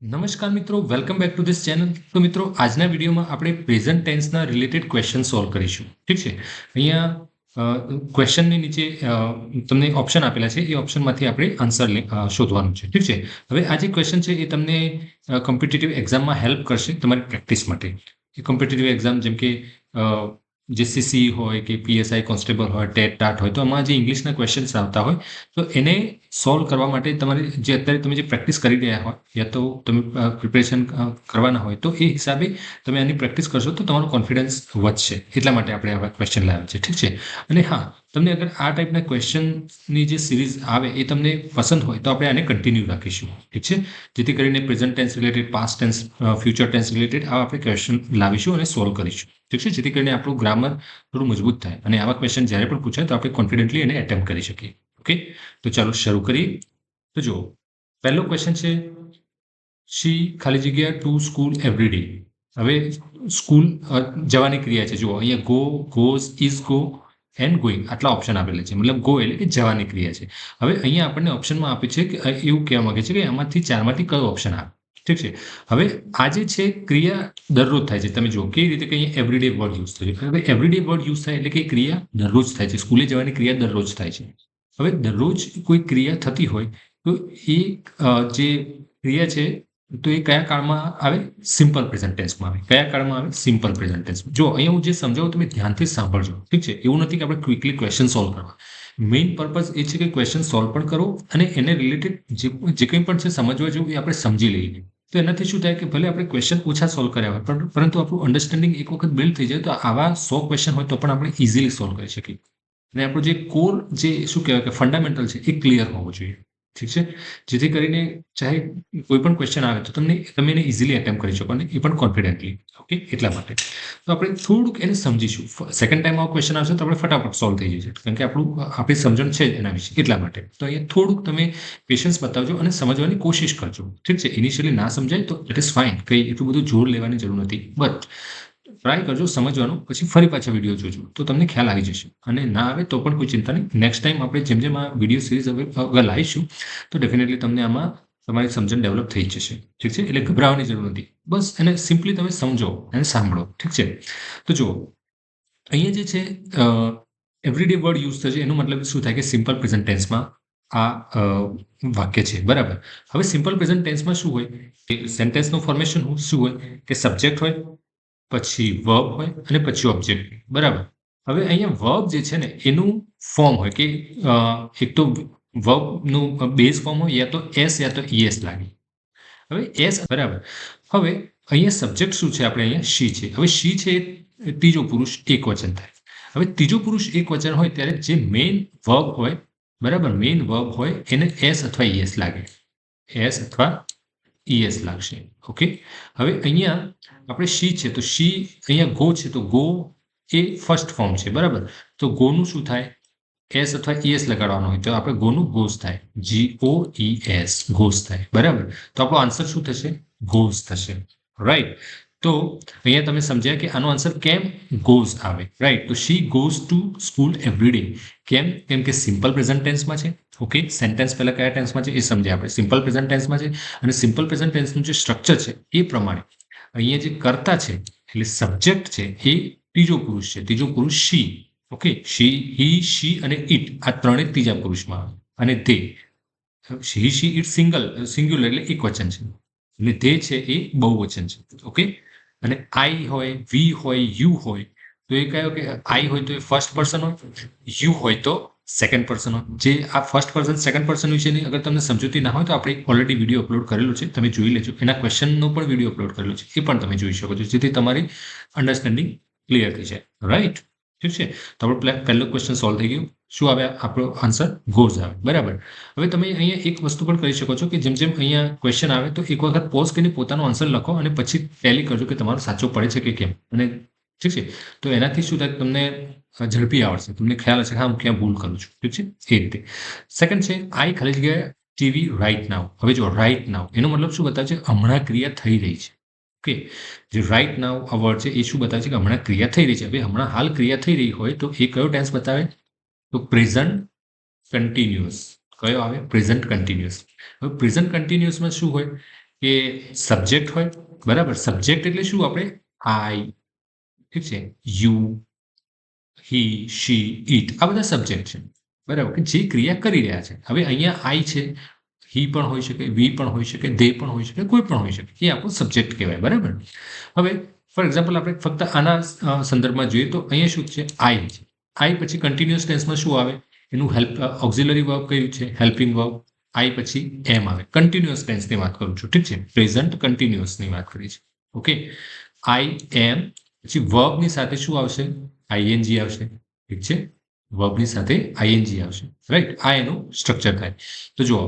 નમસ્કાર મિત્રો, welcome back to this channel. તો મિત્રો, આજના વિડીયોમાં આપણે પ્રેઝન્ટ ટેન્સના રિલેટેડ ક્વેશ્ચન સોલ્વ કરીશું. ઠીક છે. અહીંયા ક્વેશ્ચનની નીચે તમને ઓપ્શન આપેલા છે. એ ઓપ્શનમાંથી આપણે આન્સર શોધવાનું છે. ઠીક છે. હવે આ જે ક્વેશ્ચન છે એ તમને કોમ્પિટિટિવ એક્ઝામમાં હેલ્પ કરશે તમારી પ્રેક્ટિસ માટે. એ કોમ્પિટિટિવ એક્ઝામ જેમ કે જેસીસી હોય કે પીએસઆઈ કોન્સ્ટેબલ હોય, ટેટ ટાટ હોય, તો આમાં જે ઇંગ્લિશના ક્વેશ્ચન્સ આવતા હોય તો એને સોલ્વ કરવા માટે તમારે જે અત્યારે તમે જે પ્રેક્ટિસ કરી રહ્યા હોય યા તો તમે પ્રિપેરેશન કરવાના હોય તો એ હિસાબે તમે આની પ્રેક્ટિસ કરશો તો તમારો કોન્ફિડન્સ વધશે. એટલા માટે આપણે આવા ક્વેશ્ચન લાવ્યા છે. ઠીક છે. અને હા, તમને અગર આ ટાઈપના ક્વેશ્ચનની જે સિરીઝ આવે એ તમને પસંદ હોય તો આપણે આને કન્ટિન્યુ રાખીશું. ઠીક છે. જેથી કરીને present tense related, past tense, future tense related આવા આપણે ક્વેશ્ચન લાવીશું અને સોલ્વ કરીશું. ઠીક છે. જેથી કરીને આપણું ગ્રામર થોડું મજબૂત થાય અને આવા ક્વેશ્ચન જ્યારે પણ પૂછાય તો આપણે કોન્ફિડન્ટલી એને એટેમ્પ્ટ કરી શકીએ. ઓકે, તો ચાલો શરૂ કરીએ. તો જુઓ, પહેલો ક્વેશ્ચન છે, શી ખાલી જગ્યા ટુ સ્કૂલ એવરી ડે. હવે સ્કૂલ જવાની ક્રિયા છે. જુઓ અહીંયા go, goes, is go and going આટલા ઓપ્શન આપેલા છે. મતલબ ગો એટલે કે જવાની ક્રિયા છે. હવે અહીંયા આપણને ઓપ્શનમાં આપે છે કે એવું કહેવા માંગે છે કે આમાંથી ચારમાંથી કયો ઓપ્શન આવે. ઠીક છે. હવે આ જે છે ક્રિયા દરરોજ થાય છે. તમે જુઓ કેવી રીતે કે અહીંયા એવરીડે વર્ડ યુઝ થાય છે. હવે એવરીડે વર્ડ યુઝ થાય એટલે કે ક્રિયા દરરોજ થાય છે. સ્કૂલે જવાની ક્રિયા દરરોજ થાય છે. હવે દરરોજ કોઈ ક્રિયા થતી હોય તો એ જે ક્રિયા છે તો એ કયા કાળમાં આવે? સિમ્પલ પ્રેઝન્ટ ટેન્સમાં આવે. કયા કાળમાં આવે? સિમ્પલ પ્રેઝન્ટ ટેન્સમાં. જો અહીંયા હું જે સમજાવું તમે ધ્યાનથી સાંભળજો. ઠીક છે. એવું નથી કે આપણે ક્વિકલી ક્વેશ્ચન સોલ્વ કરવા. મેઇન પર્પઝ એ છે કે ક્વેશ્ચન સોલ્વ પણ કરો અને એને રિલેટેડ જે કંઈ પણ છે સમજવા જેવું એ આપણે સમજી લઈએ. તો એનાથી શું થાય કે ભલે આપણે ક્વેશ્ચન ઓછા સોલ્વ કર્યા હોય પરંતુ આપણું અન્ડરસ્ટેન્ડિંગ એક વખત બિલ્ડ થઈ જાય તો આવા 100 ક્વેશ્ચન હોય તો પણ આપણે ઇઝીલી સોલ્વ કરી શકીએ. અને આપણું જે કોર જે શું કહેવાય કે ફંડામેન્ટલ છે એ ક્લિયર હોવો જોઈએ. ઠીક છે. જેથી કરીને ચાહે કોઈ પણ ક્વેશ્ચન આવે તો તમે એને ઇઝીલી એટેમ્પ કરી શકો અને એ પણ કોન્ફિડન્ટલી. ઓકે, એટલા માટે તો આપણે થોડુંક એને સમજીશું. સેકન્ડ ટાઈમ આવો ક્વેશ્ચન આવશે તો આપણે ફટાફટ સોલ્વ થઈ જશે કારણ કે આપણી સમજણ છે જ એના વિશે. એટલા માટે તો અહીંયા થોડુંક તમે પેશન્સ બતાવજો અને સમજવાની કોશિશ કરજો. ઠીક છે. ઇનિશિયલી ના સમજાય તો ઇટ ઇઝ ફાઇન, કંઈ એટલું બધું જોર લેવાની જરૂર નથી. બટ ટ્રાય કરજો સમજવાનું, પછી ફરી પાછા વિડીયો જોજો તો તમને ખ્યાલ આવી જશે. અને ના આવે તો પણ કોઈ ચિંતા નહીં. નેક્સ્ટ ટાઈમ આપણે જેમ જેમ આ વિડીયો સિરીઝ હવે લાવીશું તો ડેફિનેટલી તમને આમાં તમારી સમજણ ડેવલપ થઈ જશે. ઠીક છે. એટલે ગભરાવાની જરૂર નથી. બસ એને સિમ્પલી તમે સમજો અને સાંભળો. ઠીક છે. તો જુઓ, અહીંયા જે છે એવરીડે વર્ડ યુઝ થશે એનો મતલબ શું થાય કે સિમ્પલ પ્રેઝન્ટ ટેન્સમાં આ વાક્ય છે. બરાબર. હવે સિમ્પલ પ્રેઝન્ટ ટેન્સમાં શું હોય કે સેન્ટેન્સનું ફોર્મેશન શું હોય કે સબ્જેક્ટ હોય, પછી વર્બ હોય અને પછી ઓબ્જેક્ટ. બરાબર. હવે અહીંયા વર્બ જે છે ને એનું ફોર્મ હોય કે એક તો વર્બનું બેઝ ફોર્મ હોય યા તો એસ યા તો ઈએસ લાગે. હવે એસ. બરાબર. હવે અહીંયા સબ્જેક્ટ શું છે? આપણે અહીંયા શી છે. હવે શી છે એ ત્રીજો પુરુષ એક વચન થાય. હવે ત્રીજો પુરુષ એક વચન હોય ત્યારે જે મેઇન વર્બ હોય, બરાબર, મેઇન વર્બ હોય એને એસ અથવા ઈએસ લાગે. એસ અથવા ઈએસ લાગશે. ઓકે. હવે અહીંયા આપણે શી છે તો શી, અહીંયા ગો છે તો ગો એ ફર્સ્ટ ફોર્મ છે. બરાબર. તો ગોનું શું થાય? એસ અથવા ઈએસ લગાડવાનું હોય તો આપણે ગોનું ગોઝ થાય. GOES ગોઝ થાય. બરાબર. તો આપણો આન્સર શું થશે? ગોઝ થશે. રાઈટ. તો અહીંયા તમે સમજ્યા કે આનો આન્સર કેમ ગોઝ આવે. રાઈટ. તો she goes to school every day. કેમ? કેમ કે સિમ્પલ પ્રેઝન્ટ ટેન્સમાં છે. ઓકે. સેન્ટેન્સ પહેલા કયા ટેન્સમાં છે એ સમજ્યા આપણે. સિમ્પલ પ્રેઝન્ટ ટેન્સમાં છે અને સિમ્પલ પ્રેઝન્ટ ટેન્સનું જે સ્ટ્રક્ચર છે એ પ્રમાણે અહીંયા જે કર્તા છે એટલે સબ્જેક્ટ છે એ ત્રીજો પુરુષ છે. ત્રીજો પુરુષ શી. ઓકે. શી, હી, શી અને ઇટ આ ત્રણેય ત્રીજા પુરુષમાં આવે. અને તે હી, શી, ઇટ સિંગ્યુલર એટલે એક વચન છે અને તે છે એ બહુવચન છે. ઓકે. અને આઈ હોય, વી હોય, યુ હોય તો એ કયો કે આઈ હોય તો એ ફર્સ્ટ પર્સન હોય, યુ હોય તો સેકન્ડ પર્સન હોય. જે આ ફર્સ્ટ પર્સન સેકન્ડ પર્સન વિશેની અગર તમને સમજૂતી ના હોય તો આપણે ઓલરેડી વિડીયો અપલોડ કરેલો છે, તમે જોઈ લેજો. એના ક્વેશ્ચનનો પણ વિડીયો અપલોડ કરેલો છે, એ પણ તમે જોઈ શકો છો જેથી તમારી અન્ડરસ્ટેન્ડિંગ ક્લિયર થઈ જાય. રાઈટ. ઠીક છે. તો આપણો પહેલો ક્વેશ્ચન સોલ્વ થઈ ગયું. શું આવે? આપણો આન્સર ગોઝ આવે. બરાબર. હવે તમે અહીંયા એક વસ્તુ પણ કરી શકો છો કે જેમ જેમ અહીંયા ક્વેશ્ચન આવે તો એક વખત પોઝ કરીને પોતાનો આન્સર લખો અને પછી ટેલી કરજો કે તમારો સાચો પડે છે કે કેમ. અને ઠીક છે. તો એનાથી શું થાય? તમને ઝડપી આવડશે, તમને ખ્યાલ હશે કે હા હું ક્યાં ભૂલ કરું છું. ઠીક છે. એ રીતે. સેકન્ડ છે આઈ ખાલી જગ્યાએ ટીવી રાઈટ નાવ. હવે જો રાઈટ નાવ એનો મતલબ શું બતાવે છે? હમણાં ક્રિયા થઈ રહી છે. ઓકે. જે રાઈટ નાવ આ વર્ડ છે એ શું બતાવે છે કે હમણાં ક્રિયા થઈ રહી છે. હવે હમણાં હાલ ક્રિયા થઈ રહી હોય તો એ કયો ટેન્સ બતાવે? તો પ્રેઝન્ટ કન્ટિન્યુઅસ. કયો આવે? Present continuous. હવે પ્રેઝન્ટ કન્ટિન્યુઅસમાં શું હોય કે સબ્જેક્ટ હોય, બરાબર. સબ્જેક્ટ એટલે શું? આપણે આઈ, ઠીક છે, યુ, હી, શી, ઇટ, આ બધા સબ્જેક્ટ છે, બરાબર, કે જે ક્રિયા કરી રહ્યા છે. હવે અહીંયા આઈ છે, હી પણ હોઈ શકે, વી પણ હોઈ શકે, દે પણ હોઈ શકે, કોઈ પણ હોઈ શકે, એ આપણું સબ્જેક્ટ કહેવાય, બરાબર. હવે ફોર એક્ઝામ્પલ આપણે ફક્ત આના સંદર્ભમાં જોઈએ તો અહીંયા શું છે? આઈ છે. આઈ પછી કન્ટિન્યુઅસ ટેન્સમાં શું આવે? એનું ઓક્ઝિલરી વર્બ કયું છે? Helping verb. આઈ પછી એમ આવે. કન્ટિન્યુઅસ ટેન્સની વાત કરું છું, ઠીક છે, પ્રેઝન્ટ કન્ટિન્યુઅસની વાત કરી છે. ઓકે, આઈ એમ પછી વર્બની સાથે શું આવશે? આઈએનજી આવશે, ઠીક છે, વર્બની સાથે આઈએનજી આવશે, રાઈટ. આ એનું સ્ટ્રક્ચર થાય. તો જુઓ,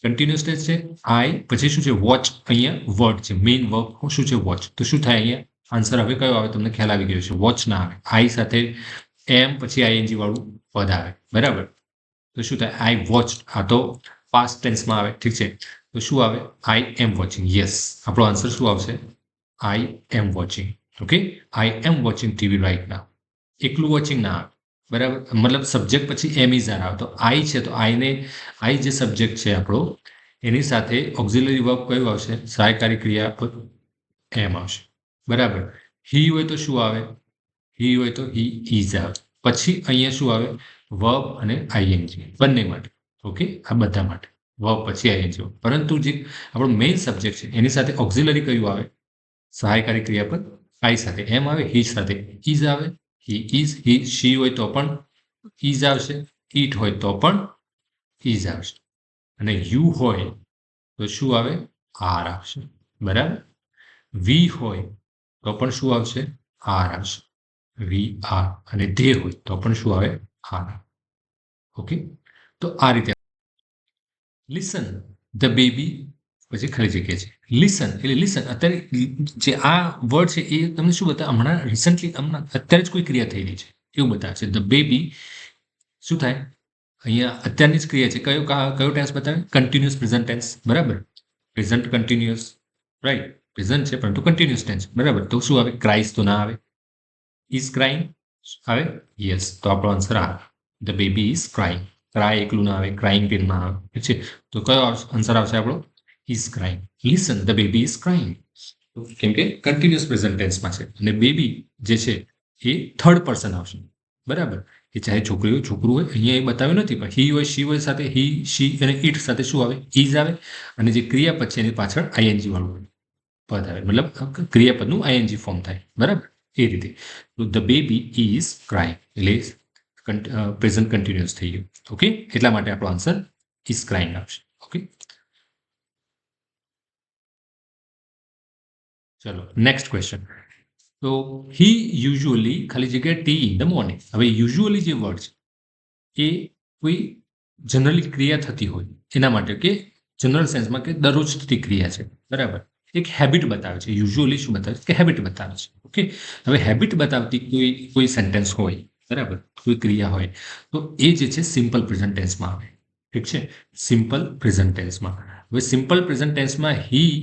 કન્ટિન્યુઅસ ટેન્સ છે, આઈ પછી શું છે? વોચ. અહીંયા વર્ડ છે, મેઇન વર્બ શું છે? વોચ. તો શું થાય અહીંયા? આન્સર હવે કયો આવે? તમને ખ્યાલ આવી ગયો છે. વોચ ના આવે. આઈ સાથે એમ પછી આઈએનજી વાળું પદ આવે, બરાબર. તો શું થાય? આઈ વોચ. આ તો પાસ્ટ ટેન્સમાં આવે, ઠીક છે. તો શું આવે? આઈ એમ વોચિંગ. યસ, આપણો આન્સર શું આવશે? આઈ એમ વોચિંગ. ઓકે, આઈ એમ વોચિંગ ટીવી રાઈટ નાઉ. એકલું વોચિંગ ના આવે, બરાબર. મતલબ સબ્જેક્ટ પછી એમ ઇઝ આર આવે. તો આઈ છે, તો આઈ જે સબ્જેક્ટ છે આપણો, એની સાથે ઓક્ઝિલરી વર્બ કયું આવશે? સહાયકારી ક્રિયાપદ એમ આવશે, બરાબર. હી હોય તો શું આવે? હી હોય તો હી ઇઝ આવે. પછી અહીંયા શું આવે? વર્બ અને આઈએનજી બંને માટે. ઓકે, આ બધા માટે વર્બ પછી આઈએનજી. પરંતુ જે આપણો મેઇન સબ્જેક્ટ છે એની સાથે ઓક્ઝિલરી કયું આવે? સહાયકારી ક્રિયાપદ આઈ સાથે એમ આવે, હી સાથે ઇઝ આવે. હી ઇઝ, હી શી હોય તો પણ ઇઝ આવશે, ઇટ હોય તો પણ ઇઝ આવશે, અને યુ હોય તો શું આવે? આર આવશે, બરાબર. વી હોય તો પણ શું આવશે? આર આવશે, વી આર. અને ધે હોય તો પણ શું આવે? આર. ઓકે, તો આ રીતે લિસન ધ બેબી પછી ખાલી જગ્યા છે. લિસન એટલે લિસન. અત્યારે જે આ વર્ડ છે એ તમને શું બતાવે? હમણાં રિસન્ટલી, હમણાં અત્યારે જ કોઈ ક્રિયા થઈ રહી છે એવું બતાવે છે. ધ બેબી શું થાય? અહીંયા અત્યારની જ ક્રિયા છે. કયો ટેન્સ બતાવે? કન્ટિન્યુઅસ પ્રેઝન્ટ ટેન્સ, બરાબર. Present continuous, right. પ્રેઝન્ટ છે પરંતુ કન્ટિન્યુઅસ ટેન્સ, બરાબર. તો શું આવે? ક્રાઇસ તો ના આવે. ઇઝ ક્રાઇંગ આવે? યસ, તો આપણો આન્સર આવે. The baby is crying. Cry એકલું ના આવે, ક્રાઇંગ પેનમાં આવે, ઠીક છે. તો કયો આન્સર આવશે આપણો? Is crying. Listen the baby is crying. કેમ કે કન્ટિન્યુઅસ પ્રેઝન્ટ ટેન્સમાં છે અને બેબી જે છે એ થર્ડ પર્સન આવશે, બરાબર. એ ચાહે છોકરી હોય છોકરું હોય, અહીંયા એ બતાવ્યું નથી, પણ હી હોય શી હોય સાથે હી શી અને ઇટ સાથે શું આવે? ઇઝ આવે. અને જે ક્રિયાપદ છે એની પાછળ આઈએનજી વાળું પદ આવે, મતલબ ક્રિયાપદનું આઈએનજી ફોર્મ થાય, બરાબર. એ રીતે તો ધ બેબી ઇઝ ક્રાઇંગ એટલે પ્રેઝન્ટ કન્ટિન્યુઅસ થઈ ગયું. ઓકે, એટલા માટે આપણો આન્સર ઇઝ ક્રાઇંગ આવશે. ઓકે, ચલો નેક્સ્ટ ક્વેશ્ચન. તો હી યુઝ્યુઅલી ખાલી જગ્યાએ ટી ઇન ધ મોર્નિંગ. હવે યુઝ્યુઅલી જે વર્ડ છે એ કોઈ જનરલી ક્રિયા થતી હોય એના માટે, કે જનરલ સેન્સમાં કે દરરોજ થતી ક્રિયા છે, બરાબર. એક હેબિટ બતાવે છે. યુઝ્યુઅલી શું બતાવે છે? કે હેબિટ બતાવે છે. ઓકે, હવે હેબિટ બતાવતી કોઈ સેન્ટેન્સ હોય, બરાબર, કોઈ ક્રિયા હોય, તો એ જે છે સિમ્પલ પ્રેઝન્ટ ટેન્સમાં આવે, ઠીક છે. સિમ્પલ પ્રેઝન્ટ ટેન્સમાં. હવે સિમ્પલ પ્રેઝન્ટ ટેન્સમાં હી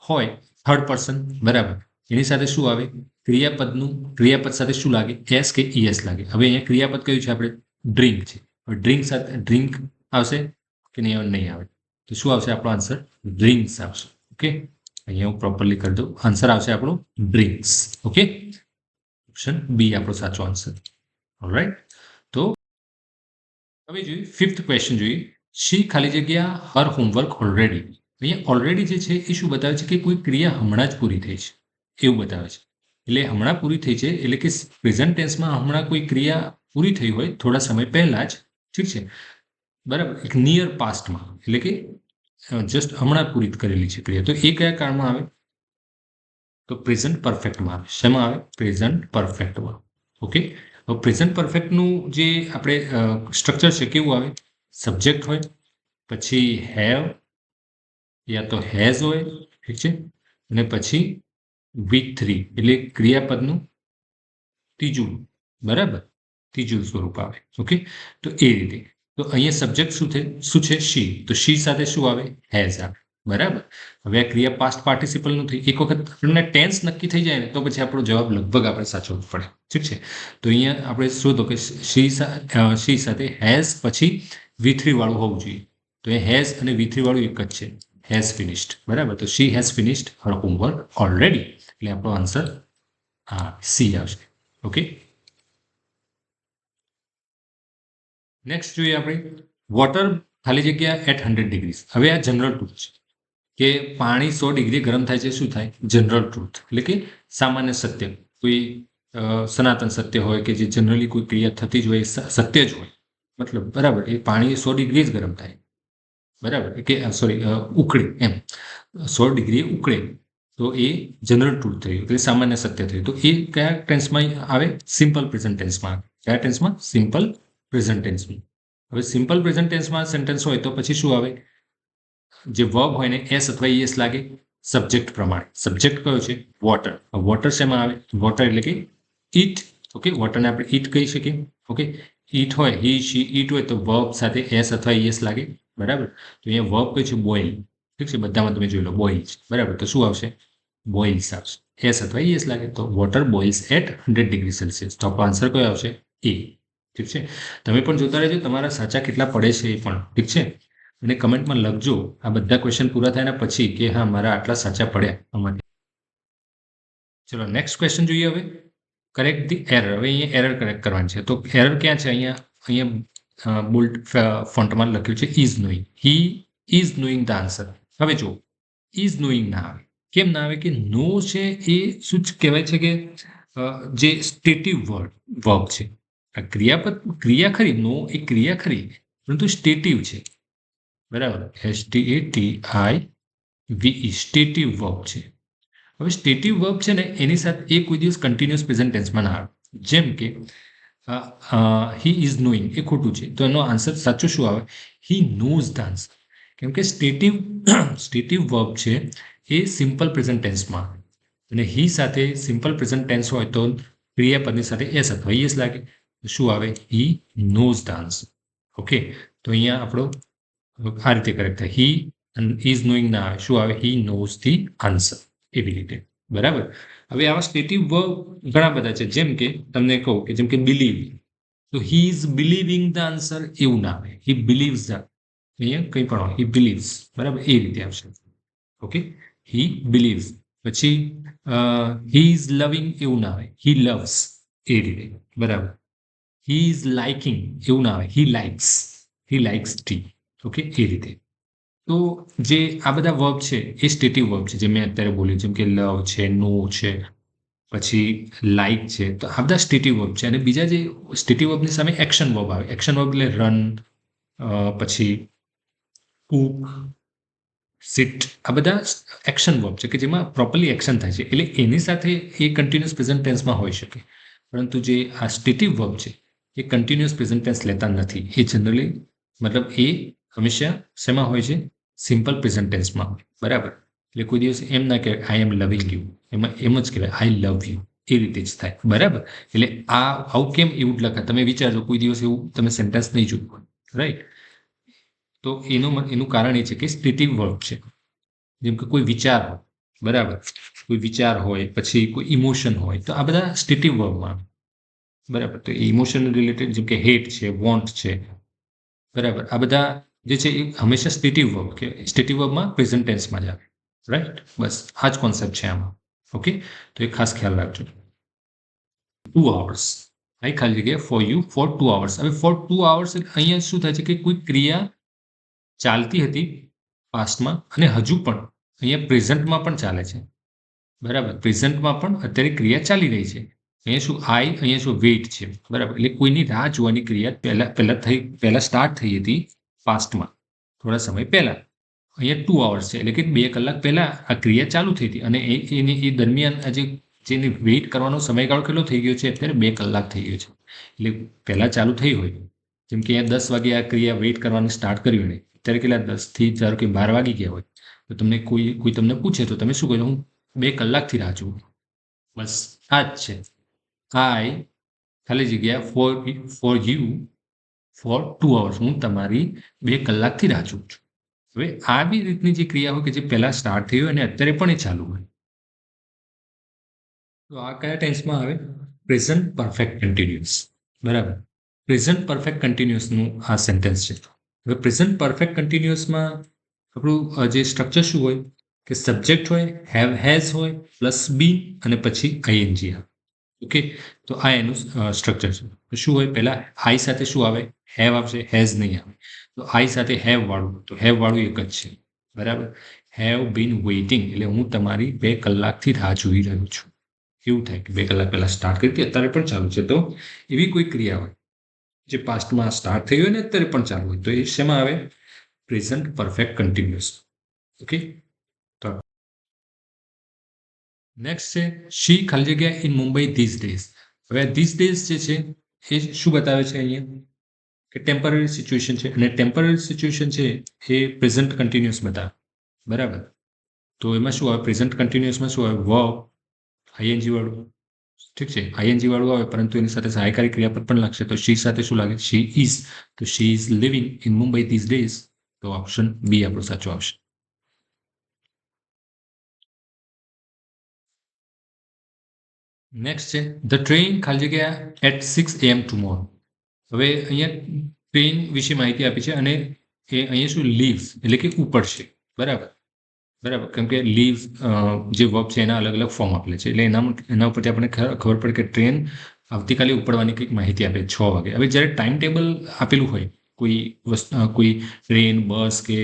હોય થર્ડ પર્સન, બરાબર. એની સાથે શું આવે? ક્રિયાપદ સાથે શું લાગે? એસ કે ઈએસ લાગે. હવે અહીંયા ક્રિયાપદ કયું છે? આપણે ડ્રિંક છે. ડ્રિંક સાથે ડ્રિંક આવશે કે નહીં આવે? તો શું આવશે આપણો આન્સર? ડ્રિંક્સ આવશે. ઓકે, અહીંયા હું પ્રોપરલી કરી દઉં. આન્સર આવશે આપણો ડ્રિંક્સ. ઓકે, ઓપ્શન બી આપણો સાચો આન્સર. ઓલરાઈટ, તો હવે જોઈએ ફિફ્થ ક્વેશ્ચન જોઈએ. શી ખાલી જગ્યા હર હોમવર્ક ઓલરેડી. અહીંયા ઓલરેડી જે છે એ શું બતાવે છે? કે કોઈ ક્રિયા હમણાં જ પૂરી થઈ છે એવું બતાવે છે. એટલે હમણાં પૂરી થઈ છે એટલે કે પ્રેઝન્ટ ટેન્સમાં હમણાં કોઈ ક્રિયા પૂરી થઈ હોય થોડા સમય પહેલા જ, ઠીક છે, બરાબર. એક નિયર પાસ્ટમાં, એટલે કે જસ્ટ હમણાં પૂરી કરેલી છે ક્રિયા. તો એ કયા કાળમાં આવે? તો પ્રેઝન્ટ પરફેક્ટમાં આવે. શેમાં આવે? પ્રેઝન્ટ પરફેક્ટમાં. ઓકે, હવે પ્રેઝન્ટ પરફેક્ટનું જે આપણે સ્ટ્રક્ચર છે કેવું આવે? સબ્જેક્ટ હોય, પછી હેવ યા તો હેઝ હોય, ઠીક છે, અને પછી V3 એટલે ક્રિયાપદનું ત્રીજું, બરાબર, ત્રીજું સ્વરૂપ આવે. ઓકે, તો એ રીતે. તો અહીંયા સબ્જેક્ટ શું છે? શી. તો શી સાથે શું આવે? હેઝ આવે, બરાબર. હવે આ ક્રિયા પાસ્ટ પાર્ટિસિપલનું થઈ. એક વખત આપણને ટેન્સ નક્કી થઈ જાય ને તો પછી આપણો જવાબ લગભગ આપણે સાચો પડે, ઠીક છે. તો અહીંયા આપણે શોધો કે શી સાથે હેઝ પછી V3 વાળું હોવું જોઈએ. તો એ હેઝ અને V3 વાળું એક જ છે. Has finished. બરાબર, તો she has finished her homework already, એટલે આપણો આન્સર સી આવશે. ઓકે, નેક્સ્ટ જોઈએ આપણે વોટર ખાલી જગ્યા એટ 100 ડિગ્રી. હવે આ જનરલ ટ્રુથ છે કે પાણી 100 ડિગ્રી ગરમ થાય છે. શું થાય? જનરલ ટ્રુથ એટલે કે સામાન્ય સત્ય. કોઈ સનાતન સત્ય હોય કે જે જનરલી કોઈ ક્રિયા થતી જ હોય સત્ય જ હોય, મતલબ બરાબર એ પાણી 100 ડિગ્રી જ ગરમ થાય. બરાબર કે સોરી ઉકળે, એમ 100 ડિગ્રી ઉકળે તો એ જનરલ ટ્રુથ થયું, એટલે સામાન્ય સત્ય થયું. તો એ કયા ટેન્સમાં આવે? સિમ્પલ પ્રેઝન્ટ ટેન્સમાં. કયા ટેન્સમાં? સિમ્પલ પ્રેઝન્ટ ટેન્સમાં. હવે સિમ્પલ પ્રેઝન્ટ ટેન્સમાં સેન્ટેન્સ હોય તો પછી શું આવે? જે વર્બ હોય ને એસ અથવા ઈએસ લાગે સબ્જેક્ટ પ્રમાણે. સબ્જેક્ટ કયો છે? વોટર. વોટર શેમાં આવે? વોટર એટલે કે ઈટ. ઓકે, વોટરને આપણે ઈટ કહી શકીએ. ઓકે, ઈટ હોય, હી શી ઈટ હોય તો વર્બ સાથે એસ અથવા ઈએસ લાગે. બરાબર, તો અહીંયા વર્બ કયું છે? બોઇલ. ઠીક છે, બધામાં તમે જોઈ લો બોઇલ છે. બરાબર, તો શું આવશે? બોઇલ્સ આવશે. એસ અથવા ઈએસ લાગે તો water boils at 100 degree Celsius. તો આપણો આન્સર કયો આવશે? એ. ઠીક છે, તમે પણ જોતા રહેજો તમારા સાચા કેટલા પડે છે એ પણ. ઠીક છે, અને કમેન્ટમાં લખજો આ બધા ક્વેશ્ચન પૂરા થાય પછી કે હા મારા આટલા સાચા પડ્યા અમારે. ચલો નેક્સ્ટ ક્વેશ્ચન જોઈએ. હવે કરેક્ટ ધી એરર. હવે અહીંયા એરર કરેક્ટ કરવાની છે. તો એરર ક્યાં છે? અહીંયા બોલ્ડ ફોન્ટમાં લખ્યું છે is knowing. He is knowing the answer. હવે જો ઇઝ નોઈંગ ના આવે. કેમ ના આવે? કે નો છે એ શું કહેવાય છે કે જે સ્ટેટિવ વર્બ છે. આ ક્રિયા ખરી, નો એ ક્રિયા ખરી, પરંતુ સ્ટેટિવ છે. બરાબર, STATIVE સ્ટેટિવ વર્બ છે. હવે સ્ટેટિવ વર્બ છે ને એની સાથે એ કોઈ દિવસ કન્ટિન્યુઅસ પ્રેઝન્ટ ટેન્સમાં ના આવે. જેમ કે હી ઇઝ નોઈંગ એ ખોટું છે, તો એનો આન્સર સાચો શું આવે? He knows the answer. કેમ કે સ્ટેટિવ વર્બ છે એ સિમ્પલ પ્રેઝન્ટ ટેન્સમાં આવે, અને હી સાથે સિમ્પલ પ્રેઝન્ટ ટેન્સ હોય તો ક્રિયાપદની સાથે એસ અથવા ઈએસ લાગે. શું આવે? He knows the answer. Okay, તો અહીંયા આપણો આ રીતે કરેક્ટ થાય. હી ઇઝ નોઈંગ ના આવે. શું આવે? He knows the answer. એવી રીતે. બરાબર, હવે આવા સ્ટેટિવ વર્બ ઘણા બધા છે. જેમ કે તમને કહું કે જેમ કે બિલીવ, તો he is believing the answer એવું ના આવે. હી બિલીવ્સ ધ, અહીંયા કંઈ પણ હોય, હી બિલીવ્સ. બરાબર, એ રીતે આવશે. ઓકે, હી બિલીવ્સ. પછી હી ઇઝ લવિંગ એવું ના આવે. હી લવ્સ. એ રીતે. બરાબર, હી ઇઝ લાઇકિંગ એવું ના આવે. હી લાઇક્સ ટી. ઓકે, એ રીતે. તો જે આ બધા વર્બ છે એ સ્ટેટિવ વર્બ છે, જે મેં અત્યારે બોલ્યું, જેમ કે લવ છે, નો છે, પછી લાઇક છે. તો આ બધા સ્ટેટિવ વર્બ છે. અને બીજા જે સ્ટેટિવ વર્બની સામે એક્શન વર્બ આવે. એક્શન વર્બ એટલે રન, પછી કુક, સિટ. આ બધા એક્શન વર્બ છે કે જેમાં પ્રોપરલી એક્શન થાય છે, એટલે એની સાથે એ કન્ટિન્યુઅસ પ્રેઝન્ટ ટેન્સમાં હોઈ શકે. પરંતુ જે આ સ્ટેટિવ વર્બ છે એ કન્ટિન્યુઅસ પ્રેઝન્ટ ટેન્સ લેતા નથી. એ જનરલી મતલબ એ હંમેશા શેમાં હોય છે? સિમ્પલ પ્રેઝન્ટ ટેન્સમાં હોય. બરાબર, એટલે કોઈ દિવસ એમ ના કહેવાય આઈ એમ લવિંગ યુ, એમાં એમ જ કહેવાય આઈ લવ યુ. એ રીતે જ થાય. બરાબર, એટલે આવું કેમ એવું જ લખાય? તમે વિચારજો, કોઈ દિવસ એવું તમે સેન્ટેન્સ નહીં જોયું હોય. રાઈટ, તો એનું કારણ એ છે કે સ્ટેટિવ વર્બ છે. જેમ કે કોઈ વિચાર હોય, બરાબર, કોઈ વિચાર હોય, પછી કોઈ ઇમોશન હોય, તો આ બધા સ્ટેટિવ વર્બમાં. બરાબર, તો ઇમોશન રિલેટેડ જેમ કે હેટ છે, વોન્ટ છે. બરાબર, આ બધા જે છે એ હંમેશા સ્ટેટિવ વર્બ કે સ્ટેટિવ વર્બમાં પ્રેઝન્ટ ટેન્સમાં જ આવે. રાઈટ, બસ આ જ કોન્સેપ્ટ છે આમાં. ઓકે, તો એ ખાસ ખ્યાલ રાખજો. 2 hours, અહીં ખાલી જગ્યાએ ફોર યુ ફોર 2 hours. હવે ફોર 2 hours અહીંયા શું થાય છે કે કોઈ ક્રિયા ચાલતી હતી પાસ્ટમાં અને હજુ પણ અહીંયા પ્રેઝન્ટમાં પણ ચાલે છે. બરાબર, પ્રેઝન્ટમાં પણ અત્યારે ક્રિયા ચાલી રહી છે. અહીંયા શું અહીંયા શું વેઇટ છે. બરાબર, એટલે કોઈની રાહ જોવાની ક્રિયા પહેલા સ્ટાર્ટ થઈ હતી પાસ્ટમાં, થોડા સમય પહેલા. અહીંયા 2 hours છે, એટલે કે 2 કલાક પહેલા આ ક્રિયા ચાલુ થઈ હતી, અને એ દરમિયાન આજે જેને વેઇટ કરવાનો સમયગાળો કેટલો થઈ ગયો છે? અત્યારે 2 કલાક થઈ ગયો છે. એટલે પહેલા ચાલુ થઈ હોય, જેમ કે અહીંયા 10 વાગે આ ક્રિયા વેઇટ કરવાનું સ્ટાર્ટ કર્યું ને, અત્યારે કેટલા 10 થી ધારો કે 12 વાગી ગયા હોય, તો તમને કોઈ તમને પૂછે તો તમે શું કહો? હું 2 કલાકથી રાહ જોઉં. બસ આ જ છે. આઈ ખાલી જગ્યા ફોર યુ ફોર 2 hours. હું તમારી 2 કલાકથી રાહ જોઉં છું. હવે આવી રીતની જે ક્રિયા હોય કે જે પહેલા સ્ટાર્ટ થઈ હોય અને અત્યારે પણ એ ચાલુ હોય, તો આ કયા ટેન્સમાં આવે? Present perfect continuous. બરાબર, પ્રેઝન્ટ પરફેક્ટ કન્ટિન્યુઅસનું આ સેન્ટેન્સ છે. હવે પ્રેઝન્ટ પરફેક્ટ કન્ટિન્યુઅસમાં આપણું જે સ્ટ્રક્ચર શું હોય કે સબ્જેક્ટ હોય, હેવ હેઝ હોય, પ્લસ બી અને પછી આઈએનજી આવે. ઓકે, તો આ એનું સ્ટ્રક્ચર છે. તો શું હોય, પહેલા આઈ સાથે શું આવે, હેવ આવશે, હેઝ નહીં આવે. તો આઈ સાથે હેવ વાળું, તો હેવ વાળું એક જ છે. બરાબર. હેવ બીન વેઇટિંગ એટલે હું તમારી 2 કલાકથી રાહ જોઈ રહ્યો છું. એવું થાય કે 2 કલાક પહેલા સ્ટાર્ટ કરી હતી, અત્યારે પણ ચાલુ છે. તો એવી કોઈ ક્રિયા હોય જે પાસ્ટમાં સ્ટાર્ટ થઈ હોય ને અત્યારે પણ ચાલુ હોય, તો એ શેમાં આવે, પ્રેઝન્ટ પરફેક્ટ કન્ટિન્યુઅસ. ઓકે, તો નેક્સ્ટ છે શી ખાલી જગ્યા ઇન મુંબઈ ધીસ ડેઝ. હવે ધીસ ડેઝ જે છે એ શું બતાવે છે અહીંયા કે ટેમ્પરરી સિચ્યુએશન છે, અને ટેમ્પરરી સિચ્યુએશન છે એ પ્રેઝન્ટ કન્ટિન્યુઅસ બતાવે. બરાબર. તો એમાં શું આવે, પ્રેઝન્ટ કન્ટિન્યુઅસમાં શું આવે, વર્બ આઈએનજી વાળું. ઠીક છે, આઈએનજી વાળું આવે, પરંતુ એની સાથે સહાયકારી ક્રિયાપદ પણ લાગશે. તો શી સાથે શું લાગે, શી ઇઝ. તો she is living in Mumbai these days. તો ઓપ્શન બી આપણો સાચો આવશે. નેક્સ્ટ છે ધ ટ્રેન ખાલી જગ્યા એટ 6 AM ટુમોરો. હવે અહીંયા ટ્રેન વિશે માહિતી આપી છે, અને એ અહીંયા શું લીવ્સ એટલે કે ઉપડશે. બરાબર. બરાબર, કેમ કે લીવ્સ જે વર્બ છે એના અલગ અલગ ફોર્મ આપેલા છે, એટલે એના ઉપરથી આપણને ખબર પડે કે ટ્રેન આવતીકાલે ઉપડવાની કંઈક માહિતી આપે 6 વાગે. હવે જ્યારે ટાઈમ ટેબલ આપેલું હોય કોઈ ટ્રેન, બસ કે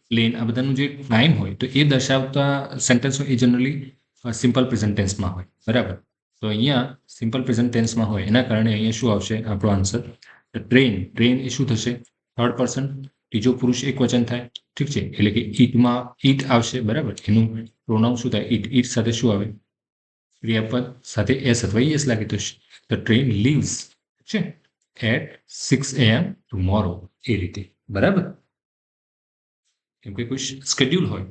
પ્લેન, આ બધાનું જે ટાઈમ હોય તો એ દર્શાવતા સેન્ટેન્સ હોય એ જનરલી સિમ્પલ પ્રેઝન્ટ ટેન્સમાં હોય. બરાબર. તો અહીંયા સિમ્પલ પ્રેઝન્ટ ટેન્સમાં હોય, એના કારણે અહીંયા શું આવશે આપણો આન્સર, ટ્રેન. ટ્રેન એ શું થશે, થર્ડ પર્સન, ત્રીજો પુરુષ એક વચન થાય. ઠીક છે, એટલે કે ઈટમાં ઈટ આવશે. બરાબર. એનું પ્રોનાઉન શું થાય, ઈટ. ઈટ સાથે શું આવે, ક્રિયાપદ સાથે એસ અથવા એસ લાગે. તો ધ ટ્રેન લીવ્સ છે એટ 6 AM ટુમોરો. એ રીતે. બરાબર. કેમ કે કોઈ સ્કેડ્યુલ હોય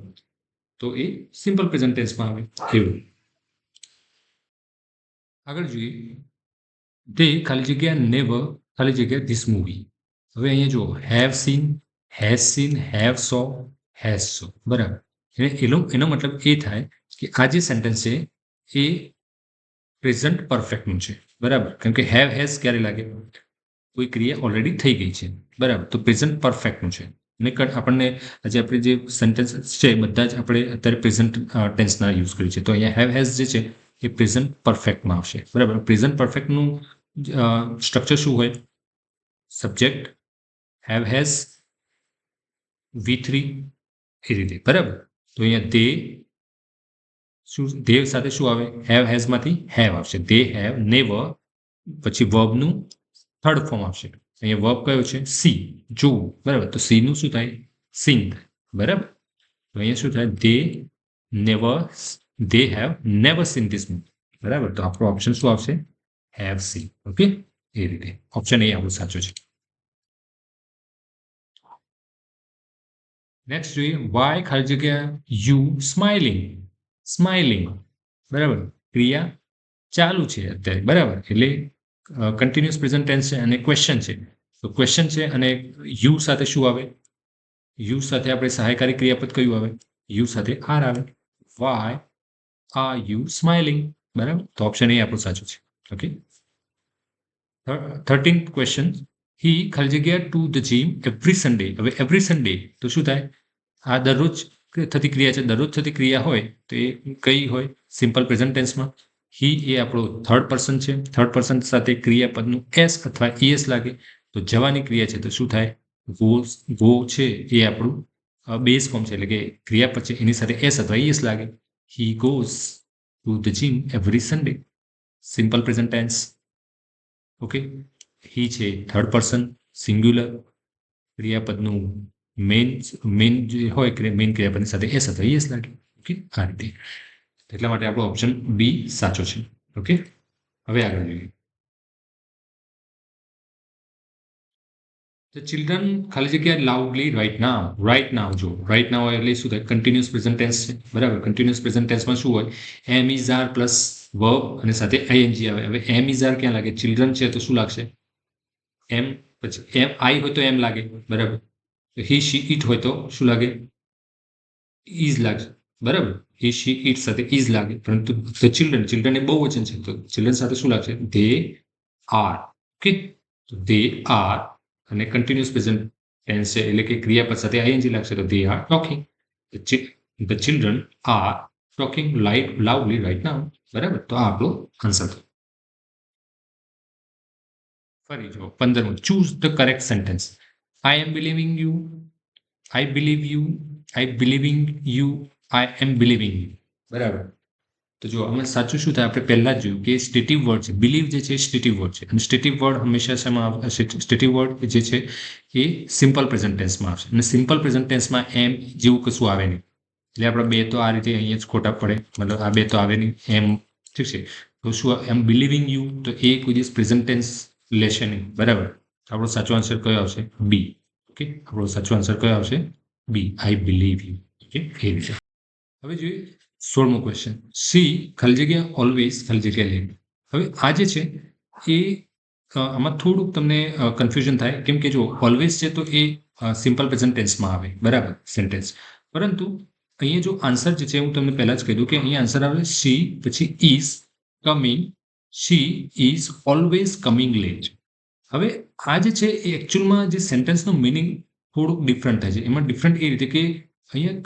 તો એ સિમ્પલ પ્રેઝન્ટ ટેન્સમાં આવે. એવું. આગળ જોઈએ, તે ખાલી જગ્યા નેવર ખાલી જગ્યા ધીસ મૂવી. હવે અહીંયા જુઓ, have seen, has scene, have so, has so. બરાબર. એનો મતલબ એ થાય કે આ જે સેન્ટેન્સ છે એ પ્રેઝન્ટ પરફેક્ટનું છે. બરાબર. કેમ કે હેવ હેઝ ક્યારે લાગે, કોઈ ક્રિયા ઓલરેડી થઈ ગઈ છે. બરાબર. તો પ્રેઝન્ટ પરફેક્ટનું છે. અને આપણને આજે આપણે જે સેન્ટેન્સ છે બધા જ આપણે અત્યારે પ્રેઝન્ટ ટેન્સના યુઝ કરીએ છીએ. તો અહીંયા હેવ હેઝ જે છે એ પ્રેઝન્ટ પરફેક્ટમાં આવશે. બરાબર. પ્રેઝન્ટ પરફેક્ટનું સ્ટ્રક્ચર શું હોય, સબ્જેક્ટ, હેવ હેઝ, V3 એ રીતે. બરાબર. તો અહીંયા દે સાથે શું આવે, હેવ હેઝમાંથી હેવ આવશે. દે હેવ નેવર, પછી વર્બનું થર્ડ ફોર્મ આવશે. અહીંયા વર્બ કયો છે, સી, જોવું. બરાબર. તો સી નું શું થાય, સીન. બરાબર. તો અહીંયા શું થાય, they have never scene this movie. બરાબર. તો આપણો ઓપ્શન શું આવશે, હેવ સીન. ઓકે, એ રીતે ઓપ્શન એ આપણો સાચો છે. નેક્સ્ટ જોઈએ, વાય ખાલી જગ્યા યુ સ્માઇલિંગ. સ્માઇલિંગ. બરાબર. ક્રિયા ચાલુ છે અત્યારે. બરાબર. એટલે કન્ટિન્યુઅસ પ્રેઝન્ટ ટેન્સ છે અને ક્વેશ્ચન છે. તો ક્વેશ્ચન છે અને યુ સાથે શું આવે, યુ સાથે આપણે સહાયકારી ક્રિયાપદ કયું આવે, યુ સાથે આર આવે. Why are you smiling. બરાબર. તો ઓપ્શન એ આપણું સાચું છે. ઓકે. 13th ક્વેશ્ચન, હી ખાલી જગ્યા two the gym every Sunday. હવે એવરી સન્ડે તો શું થાય, આ દરરોજ થતી ક્રિયા છે. દરરોજ થતી ક્રિયા હોય તો એ કઈ હોય, સિમ્પલ પ્રેઝન્ટ ટેન્સમાં. હી એ આપણો થર્ડ પર્સન છે. થર્ડ પર્સન સાથે ક્રિયાપદનું એસ અથવા ઈએસ લાગે. તો જવાની ક્રિયા છે તો શું થાય, ગો છે એ આપણું બેઝ ફોર્મ છે, એટલે કે ક્રિયાપદ છે એની સાથે એસ અથવા ઈએસ લાગે. He goes to the gym every Sunday. Simple present tense. Okay. He છે થર્ડ પર્સન સિંગ્યુલર, ક્રિયાપદનું મેઇન જે હોય મેઇન ક્રિયાપદની સાથે એસ અથવા એસ લાગે. ઓકે, આ રીતે. એટલા માટે આપણો ઓપ્શન બી સાચો છે. ઓકે, હવે આગળ જોઈએ. ધ ચિલ્ડ્રન ખાલી જગ્યા loudly right now. Right now જો રાઇટ નાઉ એટલે શું થાય, કન્ટિન્યુઅસ પ્રેઝન્ટ ટેન્સ છે. બરાબર. કન્ટિન્યુઅસ પ્રેઝન્ટ ટેન્સમાં શું હોય, એમ ઇઝ આર પ્લસ વર્બ અને સાથે આઈએનજી આવે. હવે એમ ઇઝ આર ક્યાં લાગે, ચિલ્ડ્રન છે તો શું લાગશે, એમ. પછી એમ આઈ હોય તો એમ લાગે. બરાબર. હી શી ઇટ હોય તો શું લાગે, ઇઝ લાગશે. બરાબર. હી શી ઇટ સાથે ઇઝ લાગે. પરંતુ ધ ચિલ્ડ્રન એ બહુવચન છે તો ચિલ્ડ્રન સાથે શું લાગશે, ધે આર. ઓકે. તો ધે આર અને કન્ટિન્યુઅસ પ્રેઝન્ટ ટેન્સ છે એટલે કે ક્રિયાપદ સાથે આઈએનજી લાગશે તો they are talking. The children are talking loudly right now. બરાબર, તો આ આપણો આન્સર થયો. ફરી જો 15મું, choose the correct sentence. I am believing you, I believe you, I believing you, I am believing you. બરાબર, તો જો આમાં સાચું શું થાય, આપણે પહેલા જ જોયું કે સ્ટેટિવ વર્ડ છે. બિલીવ જે છે એ સ્ટેટિવ વર્ડ છે, અને સ્ટેટિવ વર્ડ હંમેશા શેમાં સ્ટેટિવ વર્ડ જે છે એ સિમ્પલ પ્રેઝન્ટ ટેન્સમાં આવશે, અને સિમ્પલ પ્રેઝન્ટ ટેન્સમાં એમ જેવું કશું આવે નહીં. એટલે આપણે બે તો આ રીતે અહીંયા જ ખોટા પડે, મતલબ આ બે તો આવે નહીં એમ. ઠીક છે, તો શું એમ બિલીવિંગ યુ, તો એ કોઈ દિવસ પ્રેઝન્ટ ટેન્સ લેશે નહીં. બરાબર, આપણો સાચો આન્સર કયો આવશે? બી. ઓકે, આપણો સાચો આન્સર કયો આવશે? બી, આઈ બિલીવ યુ. ઓકે, એ રીતે. હવે જોઈએ 16મો ક્વેશ્ચન. સી ખાલી જગ્યા ઓલવેઝ ખાલી જગ્યા લેટ. હવે આ જે છે એ આમાં થોડુંક તમને કન્ફ્યુઝન થાય, કેમ કે જો ઓલવેઝ છે તો એ સિમ્પલ પ્રેઝન્ટ ટેન્સમાં આવે. બરાબર, સેન્ટેન્સ. પરંતુ અહીંયા જો આન્સર જે છે, હું તમને પહેલા જ કહી દઉં કે અહીંયા આન્સર આવે સી, પછી is coming, she is always coming late. હવે આ જે છે એ એકચ્યુઅલમાં જે સેન્ટેન્સનો મિનિંગ થોડુંક ડિફરન્ટ થાય છે. એમાં ડિફરન્ટ એ રીતે કે અહીંયા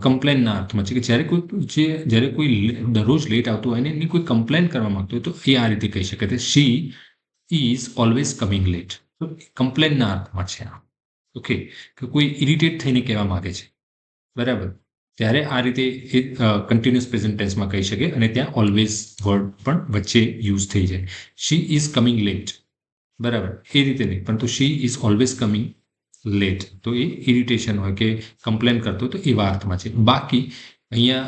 કમ્પ્લેનના અર્થમાં છે કે જ્યારે કોઈ દરરોજ લેટ આવતું હોય ને એની કોઈ કમ્પ્લેન કરવા માંગતો હોય તો એ આ રીતે કહી શકે છે, she is always coming late. તો કમ્પ્લેનના અર્થમાં છે આ. ઓકે, કે કોઈ ઇરિટેટ થઈને કહેવા માંગે છે. બરાબર, ત્યારે આ રીતે એ કન્ટિન્યુઅસ પ્રેઝન્ટ ટેન્સમાં કહી શકે, અને ત્યાં ઓલવેઝ વર્ડ પણ વચ્ચે યુઝ થઈ જાય. She is coming late. બરાબર, એ રીતે નહીં, પરંતુ she is always coming late તો એ ઇરિટેશન હોય કે કમ્પ્લેન કરતો તો એવા અર્થમાં છે. બાકી અહીંયા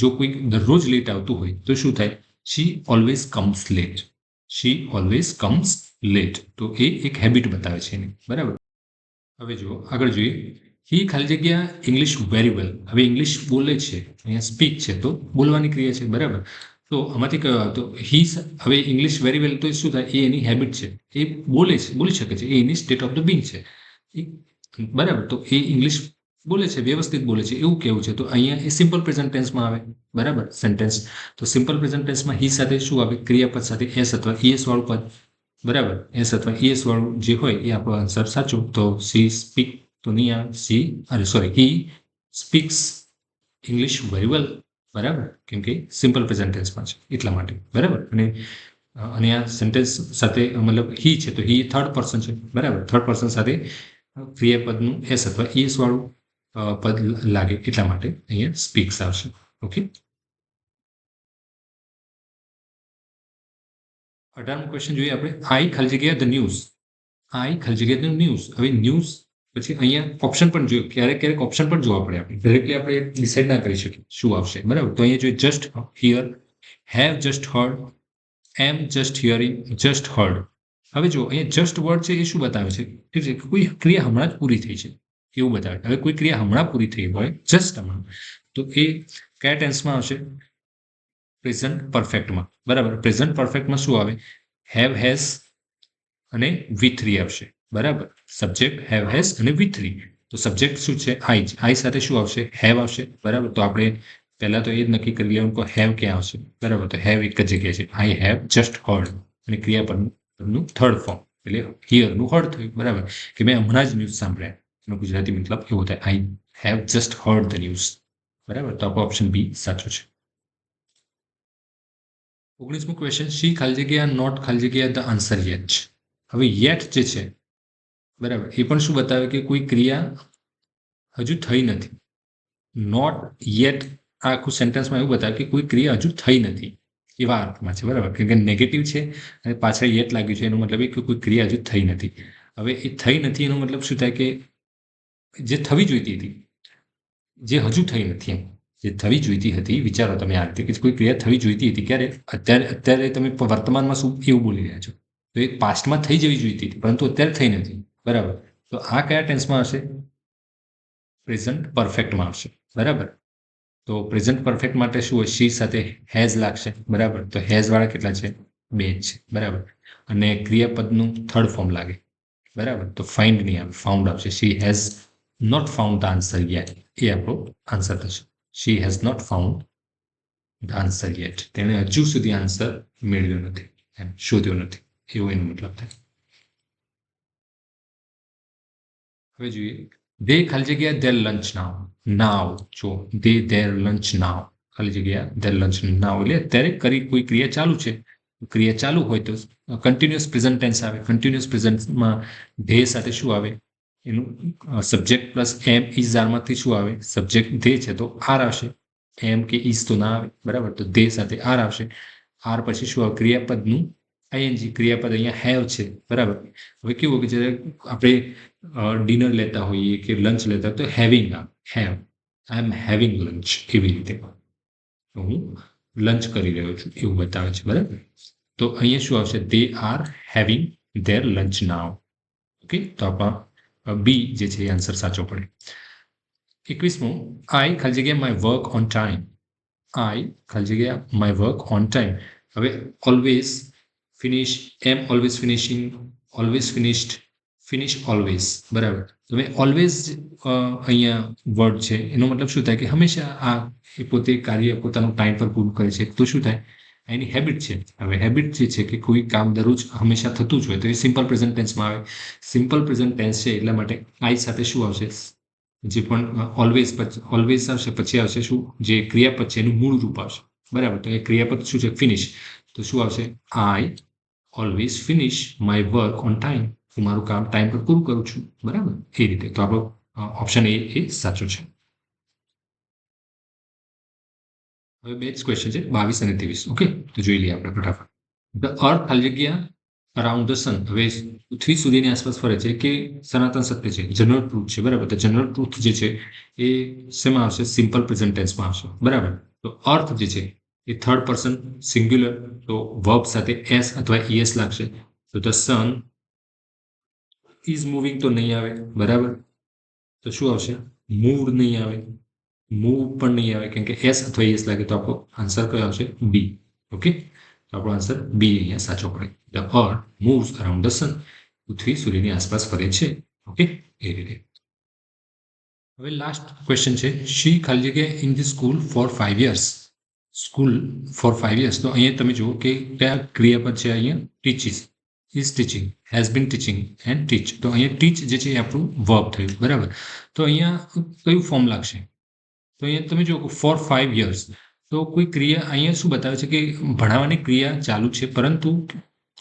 જો કોઈ દરરોજ લેટ આવતું હોય તો શું થાય? શી ઓલવેઝ કમ્સ લેટ. શી ઓલવેઝ કમ્સ લેટ, તો એ એક હેબિટ બતાવે છે એની. બરાબર, હવે જો આગળ જોઈએ. હી ખાલી જગ્યા ઇંગ્લિશ વેરી વેલ. હવે ઇંગ્લિશ બોલે છે, અહીંયા સ્પીક છે તો બોલવાની ક્રિયા છે. બરાબર, તો આમાંથી કયો આવતો? હી. હવે ઇંગ્લિશ વેરી વેલ તો શું થાય? એ એની હેબિટ છે, એ બોલી શકે છે, એ એની સ્ટેટ ઓફ ધ બીંગ છે. બરાબર, તો એ ઇંગ્લિશ બોલે છે, વ્યવસ્થિત બોલે છે એવું કેવું છે. તો અહીંયા એ સિમ્પલ પ્રેઝન્ટ ટેન્સમાં આવે. બરાબર, સેન્ટેન્સ. તો સિમ્પલ પ્રેઝન્ટ ટેન્સમાં હી સાથે શું આવે? ક્રિયાપદ સાથે એસ અથવા ઈએસ વાળું પદ. બરાબર, એસ અથવા ઈએસ વાળું જે હોય એ આપણો આન્સર સાચું. તો સી સ્પીક, તો નહીં આવે. હી સ્પીક્સ ઇંગ્લિશ વેરી વેલ. બરાબર, કેમ કે સિમ્પલ પ્રેઝન્ટ ટેન્સમાં છે એટલા માટે. બરાબર, અને આ સેન્ટેન્સ સાથે મતલબ હી છે તો હી થર્ડ પર્સન છે. બરાબર, થર્ડ પર્સન સાથે ક્રિયાપદનું એસ અથવા ઈએસ વાળું પદ લાગે એટલા માટે અહીંયા સ્પીક્સ આવશે. ઓકે, 18મો ક્વેશ્ચન જોઈએ આપણે. આઈ ખાલી જગ્યા ધ ન્યૂઝ. આઈ ખાલી જગ્યા ધ ન્યૂઝ. હવે ન્યૂઝ પછી અહીંયા ઓપ્શન પણ જોયું, ક્યારેક ઓપ્શન પણ જોવા પડે. આપણે ડાયરેક્ટલી આપણે ડિસાઇડ ના કરી શકીએ શું આવશે. બરાબર, તો અહીંયા જોઈએ just hear, have just heard, am just hearing, just heard. હવે જો અહીંયા જસ્ટ વર્ડ છે એ શું બતાવે છે? ઠીક છે, કોઈ ક્રિયા હમણાં જ પૂરી થઈ છે એવું બતાવે. હવે કોઈ ક્રિયા હમણાં પૂરી થઈ હોય, જસ્ટ હમણાં, તો એ કયા ટેન્સમાં આવશે? પ્રેઝન્ટ પરફેક્ટમાં. બરાબર, પ્રેઝન્ટ પરફેક્ટમાં શું આવે? હેવ, હેઝ અને V3 આવશે. બરાબર, સબ્જેક્ટ હેવ, હેઝ અને V3. તો સબ્જેક્ટ શું છે? આઈ. આઈ સાથે શું આવશે? હેવ આવશે. બરાબર, તો આપણે પહેલા તો એ જ નક્કી કરી લેવાનું કે હેવ ક્યાં આવશે. બરાબર, તો હેવ એક જ જગ્યાએ છે. આઈ હેવ જસ્ટ હર્ડ, અને ક્રિયાપદનું થર્ડ ફોર્મ એટલે હિયરનું હર્ડ થયું. બરાબર, કે મેં હમણાં જ ન્યૂઝ સાંભળ્યા, એનો ગુજરાતી મતલબ એવો થાય, I have just hard the news. બરાબર, તો આપણો ઓપ્શન બી સાચો છે. 19મો ક્વેશ્ચન. શી ખાલી જગ્યા નોટ ખાલી જગ્યા ધ આન્સર યેટ. હવે યેટ જે છે, બરાબર, એ પણ શું બતાવે કે કોઈ ક્રિયા હજુ થઈ નથી. નોટ યેટ આ આખું સેન્ટેન્સમાં એવું બતાવે કે કોઈ ક્રિયા હજુ થઈ નથી એવા અર્થમાં છે. બરાબર, કેમ કે નેગેટિવ છે અને પાછળ યેટ લાગ્યું છે, એનો મતલબ એ કે કોઈ ક્રિયા હજુ થઈ નથી. હવે એ થઈ નથી એનો મતલબ શું થાય? કે જે થવી જોઈતી હતી, જે હજુ થઈ નથી. એમ જે થવી જોઈતી હતી, વિચારો તમે આ રીતે કે કોઈ ક્રિયા થવી જોઈતી હતી, ક્યારે? અત્યારે તમે વર્તમાનમાં શું એવું બોલી રહ્યા છો, તો એ પાસ્ટમાં થઈ જવી જોઈતી હતી પરંતુ અત્યારે થઈ નથી. બરાબર, તો આ કયા ટેન્સમાં આવશે? પ્રેઝન્ટ પરફેક્ટમાં આવશે. બરાબર, તો પ્રેઝન્ટ પરફેક્ટ માટે શું હોય? શી સાથે હેઝ લાગશે. બરાબર, તો હેઝ વાળા કેટલા છે? 2 છે. બરાબર, અને ક્રિયાપદનું થર્ડ ફોર્મ લાગે. બરાબર, તો ફાઇન્ડ નહીં આવે, ફાઉન્ડ આવશે. She has not found the answer yet, એ આપણો આન્સર થશે. She has not found the answer yet, તેણે હજુ સુધી આન્સર મેળવ્યો નથી, એમ શોધ્યો નથી, એવો એનો મતલબ થાય. હવે જોઈએ દે ખાલી જગ્યા ધેર લંચ નાવ જો દે ધેર લંચ નાવ ખાલી જગ્યા ધેર લંચ નાવ એટલે અત્યારે કરી કોઈ ક્રિયા ચાલુ છે. ક્રિયા ચાલુ હોય તો કન્ટિન્યુઅસ પ્રેઝન્ટ ટેન્સ આવે. કન્ટિન્યુઅસ પ્રેઝન્ટમાં ધે સાથે શું આવે? એનું સબ્જેક્ટ પ્લસ એમ ઇઝ આરમાંથી શું આવે? સબ્જેક્ટ ધે છે તો આર આવશે. એમ કે ઇઝ તો ના આવે, બરાબર. તો ધે સાથે આર આવશે. આર પછી શું આવે? ક્રિયાપદનું આઈએનજી. ક્રિયાપદ અહીંયા હેવ છે, બરાબર. હવે કેવું કે જ્યારે આપણે ડિનર લેતા હોઈએ કે લંચ લેતા તો હેવિંગ આવે. Have, I am having lunch, એવી રીતે હું લંચ કરી રહ્યો છું એવું બતાવે છે, બરાબર. તો અહીંયા શું આવશે? They are having there lunch now. Okay, તો આપણા બી જે છે એ આન્સર સાચો પડે. 21મો, આઈ ખાલી જગ્યા માય વર્ક ઓન ટાઈમ. આઈ ખાલી જગ્યા માય વર્ક ઓન ટાઈમ. હવે always finish, am always finishing, always finished, finish always, બરાબર. હવે ઓલવેઝ અહીંયા વર્ડ છે એનો મતલબ શું થાય? કે હંમેશા આ એ પોતે કાર્ય પોતાનું ટાઈમ પર પૂરું કરે છે. તો શું થાય? એની હેબિટ છે. હવે હેબિટ જે છે કે કોઈ કામ દરરોજ હંમેશા થતું જ હોય તો એ સિમ્પલ પ્રેઝન્ટ ટેન્સમાં આવે. સિમ્પલ પ્રેઝન્ટ ટેન્સ છે એટલા માટે આઈ સાથે શું આવશે? જે પણ ઓલવેઝ આવશે પછી આવશે શું? જે ક્રિયાપદ છે એનું મૂળ રૂપ આવશે, બરાબર. તો એ ક્રિયાપદ શું છે? ફિનિશ. તો શું આવશે? I always finish my work on time. હું મારું કામ ટાઈમ પર પૂરું કરું છું, બરાબર. એ રીતે તો આપણો ઓપ્શન એ સાચો છે. હવે બે જ ક્વેશ્ચન છે, 22 અને 23. ઓકે, તો જોઈ લઈએ આપણે ફટાફટ. ધ અર્થ ખાલી જગ્યા અરાઉન્ડ ધ સન. હવે પૃથ્વી સૂર્યની આસપાસ ફરે છે કે સનાતન સત્ય છે, જનરલ ટ્રુથ છે, બરાબર. તો જનરલ ટ્રુથ જે છે એ શેમાં આવશે? સિમ્પલ પ્રેઝન્ટ ટેન્સમાં આવશે, બરાબર. તો અર્થ જે છે એ થર્ડ પર્સન સિંગ્યુલર, તો વર્બ સાથે એસ અથવા ઈએસ લાગશે. તો ધ સન ઇઝ મૂવિંગ તો નહીં આવે, બરાબર. તો શું આવશે? મૂવ નહીં આવે, મૂવ પણ નહીં આવે, કેમ કે એસ અથવા એસ લાગે. તો આપણો આન્સર કયો આવશે? બી. ઓકે, તો આપણો આન્સર બી અહીંયા સાચો પડે. The earth moves around the sun. પૃથ્વી સૂર્યની આસપાસ ફરે છે. ઓકે, એ રીતે. હવે લાસ્ટ ક્વેશ્ચન છે, શી ખાલી જગ્યા in the school for 5 years. School for 5 years. તો અહીંયા તમે જુઓ કે કયા ક્રિયાપદ છે? અહીંયા teaches, is teaching, has been teaching and teach. તો અહીંયા ટીચ જે છે એ આપણું વર્બ થયું, બરાબર. તો અહીંયા કયું ફોર્મ લાગશે? તો અહીંયા તમે જુઓ ફોર 5 years. તો કોઈ ક્રિયા અહીંયા શું બતાવે છે? કે ભણાવવાની ક્રિયા ચાલુ છે પરંતુ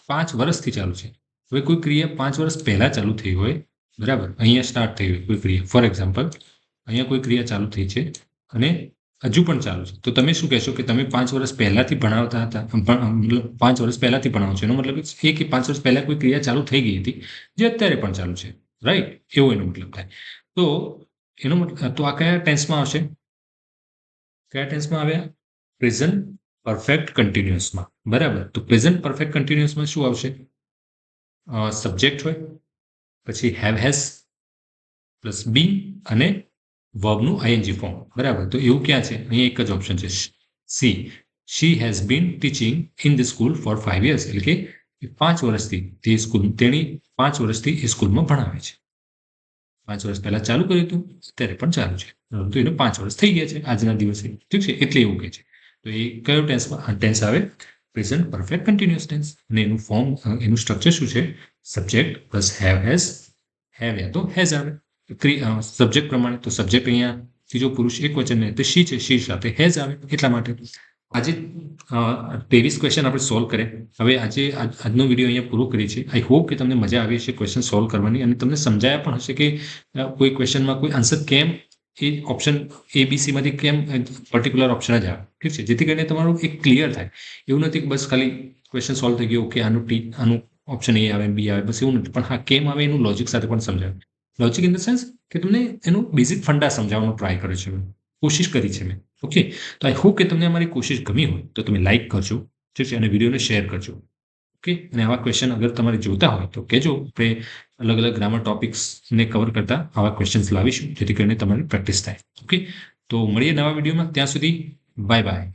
5 વર્ષથી ચાલુ છે. હવે કોઈ ક્રિયા 5 વર્ષ પહેલા ચાલુ થઈ હોય, બરાબર, અહીંયા સ્ટાર્ટ થઈ હોય કોઈ ક્રિયા. ફોર એક્ઝામ્પલ અહીંયા કોઈ ક્રિયા ચાલુ થઈ છે અને હજુ પણ ચાલુ છે. તો તમે શું કહેશો? કે તમે 5 વર્ષ પહેલાથી ભણાવતા હતા, મતલબ 5 વર્ષ પહેલાથી ભણાવો છો. એનો મતલબ એ કે 5 વર્ષ પહેલા કોઈ ક્રિયા ચાલુ થઈ ગઈ હતી જે અત્યારે પણ ચાલુ છે, રાઈટ? એવો એનો મતલબ થાય. તો એનો મતલબ, તો આ કયા ટેન્સમાં આવશે? કયા ટેન્સમાં આવ્યા? પ્રેઝન્ટ પરફેક્ટ કન્ટિન્યુઅસમાં, બરાબર. તો પ્રેઝન્ટ પરફેક્ટ કન્ટિન્યુઅસમાં શું આવશે? સબ્જેક્ટ હોય, પછી હેવ હેઝ પ્લસ બી અને વર્બનું આઈએનજી ફોર્મ, બરાબર. તો એવું ક્યાં છે? અહીંયા એક જ ઓપ્શન છે, C. She has been teaching in the school for 5 years. એટલે કે 5 વર્ષથી તે સ્કૂલ, તેણી 5 વર્ષથી એ સ્કૂલમાં ભણાવે છે. 5 વર્ષ પહેલા ચાલુ કર્યું હતું, અત્યારે પણ ચાલુ છે. તો એને 5 વર્ષ થઈ ગયા છે આજના દિવસે, ઠીક છે? એટલે એવું કે છે. તો એ કયો ટેન્સ આવે? Present perfect continuous tense. અને એનું ફોર્મ, એનું સ્ટ્રક્ચર શું છે? Subject plus have has, have યા તો હેઝ આવે સબ્જેક્ટ પ્રમાણે. તો સબ્જેક્ટ અહીંયા ત્રીજો પુરુષ એક વચન ને, તો શી છે, શી સાથે હેઝ આવે. એટલા માટે આજે 23 ક્વેશ્ચન આપણે સોલ્વ કરે. હવે આજનો વિડીયો અહીંયા પૂરો કરી છે. આઈ હોપ કે તમને મજા આવી હશે ક્વેશ્ચન સોલ્વ કરવાની, અને તમને સમજાયા પણ હશે કે કોઈ ક્વેશ્ચનમાં કોઈ આન્સર કેમ એ ઓપ્શન ABC માંથી કેમ પર્ટિક્યુલર ઓપ્શન જ આવે, ઠીક છે? જેથી કરીને તમારું એક ક્લિયર થાય. એવું નથી કે બસ ખાલી ક્વેશ્ચન સોલ્વ થઈ ગયો, ઓકે આનું ઓપ્શન એ આવે, બી આવે, બસ એવું નથી. પણ હા, કેમ આવે એનું લોજિક સાથે પણ સમજાવે. લોજિક ઇન ધ સેન્સ કે તમને એનું બેઝિક ફંડા સમજાવવાનો ટ્રાય કરે છે, કોશિશ કરી છે મેં. ઓકે, તો આઈ હોપ કે તમને અમારી કોશિશ ગમી હોય તો તમે લાઈક કરજો, ઠીક છે? અને વિડીયોને શેર કરજો. ઓકે, અને આવા ક્વેશ્ચન અગર તમારે જોતા હોય તો કહેજો. આપણે અલગ અલગ ગ્રામર ટોપિક્સને કવર કરતા આવા ક્વેશ્ચન્સ લાવીશું જેથી કરીને તમારી પ્રેક્ટિસ થાય. ઓકે, તો મળીએ નવા વિડીયોમાં. ત્યાં સુધી બાય બાય.